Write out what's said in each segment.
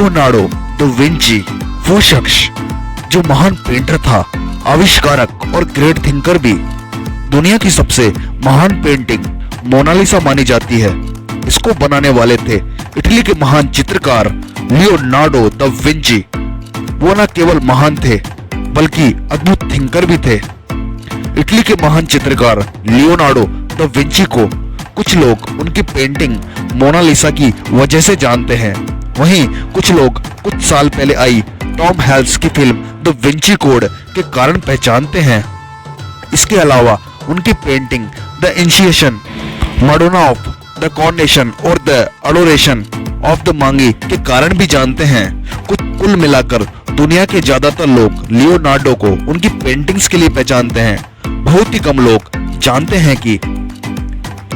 Leonardo da Vinci वो शख्स जो महान पेंटर था, आविष्कारक और ग्रेट थिंकर भी। दुनिया की सबसे महान पेंटिंग मोनालिसा मानी जाती है। इसको बनाने वाले थे इटली के महान चित्रकार लियोनार्डो दा विंची। वो न केवल महान थे बल्कि अद्भुत थिंकर भी थे। इटली के महान चित्रकार लियोनार्डो दा विंची को कुछ लोग उनकी पेंटिंग मोनालिसा की वजह से जानते हैं। वहीं कुछ लोग कुछ साल पहले आई टॉम हैंक्स की फिल्म द विंची कोड के कारण पहचानते हैं। इसके अलावा उनकी painting the initiation, Madonna of the coronation और द एडोरेशन ऑफ द मांगी के कारण भी जानते हैं। कुल मिलाकर दुनिया के ज्यादातर लोग लियोनार्डो को उनकी पेंटिंग्स के लिए पहचानते हैं। बहुत ही कम लोग जानते हैं कि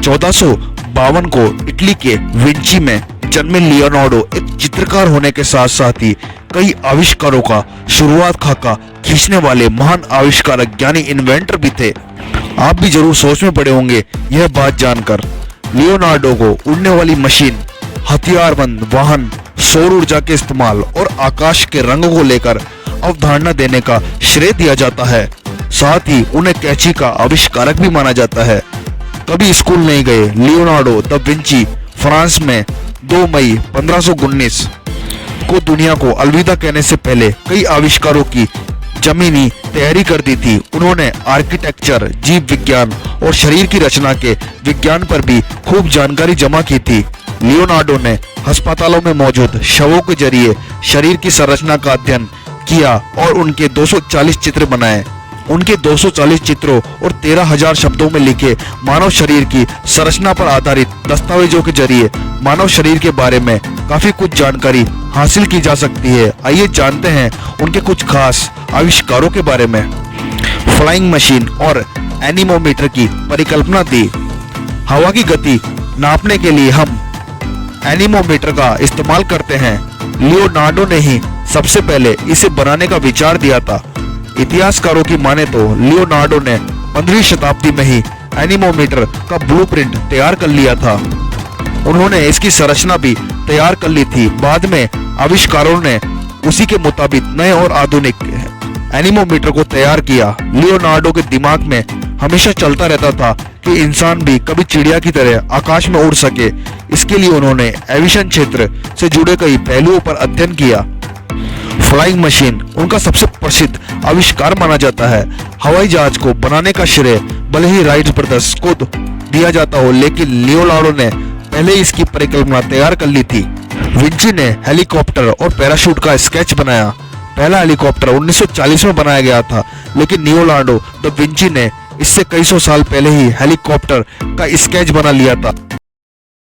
1452 को इटली के विंची में जन्मे लियोनार्डो एक चित्रकार होने के साथ साथ ही कई आविष्कारों का शुरुआत खाका खींचने वाले महान आविष्कारक यानी इन्वेंटर भी थे। आप भी जरूर सोच में पड़े होंगे यह बात जानकर। लियोनार्डो को उड़ने वाली मशीन, हथियारबंद वाहन, सौर ऊर्जा के इस्तेमाल और आकाश के रंगों को लेकर अवधारणा देने का श्रेय दिया जाता है। साथ ही उन्हें कैंची का आविष्कारक भी माना जाता है। कभी स्कूल नहीं गए लियोनार्डो दा विंची फ्रांस में 2 मई 1519 को दुनिया को अलविदा कहने से पहले कई आविष्कारों की जमीनी तैयारी कर दी थी। उन्होंने आर्किटेक्चर, जीव विज्ञान और शरीर की रचना के विज्ञान पर भी खूब जानकारी जमा की थी। लियोनार्डो ने अस्पतालों में मौजूद शवों के जरिए शरीर की संरचना का अध्ययन किया और उनके 240 चित्र बनाए। उनके 240 चित्रों और 13,000 शब्दों में लिखे मानव शरीर की संरचना पर आधारित दस्तावेजों के जरिए मानव शरीर के बारे में काफी कुछ जानकारी हासिल की जा सकती है। आइए जानते हैं उनके कुछ खास आविष्कारों के बारे में। फ्लाइंग मशीन और एनीमोमीटर की परिकल्पना दी। हवा की गति नापने के लिए हम एनीमोमीटर का इस्तेमाल करते हैं। लियोनार्डो ने ही सबसे पहले इसे बनाने का विचार दिया था। इतिहासकारों की माने तो लियोनार्डो ने 15वीं शताब्दी में ही एनीमोमीटर का ब्लूप्रिंट तैयार कर लिया था। उन्होंने इसकी संरचना भी तैयार कर ली थी। बाद में आविष्कारों ने उसी के मुताबिक नए और आधुनिक एनीमोमीटर को तैयार किया। लियोनार्डो के दिमाग में हमेशा चलता रहता था कि इंसान भी कभी चिड़िया की तरह आकाश में उड़ सके। इसके लिए उन्होंने एविएशन क्षेत्र से जुड़े कई पहलुओं पर अध्ययन किया। फ्लाइंग मशीन उनका सबसे प्रसिद्ध आविष्कार माना जाता है। हवाई जहाज को बनाने का श्रेय भले ही राइट ब्रदर्स को दिया जाता हो, लेकिन लियोनार्डो ने पहले इसकी परिकल्पना तैयार कर ली थी। विंची ने हेलीकॉप्टर और पैराशूट का स्केच बनाया। पहला हेलीकॉप्टर 1940 में बनाया गया था, लेकिन लियोनार्डो दा विंची ने इससे कई सौ साल पहले ही हेलीकॉप्टर का स्केच बना लिया था।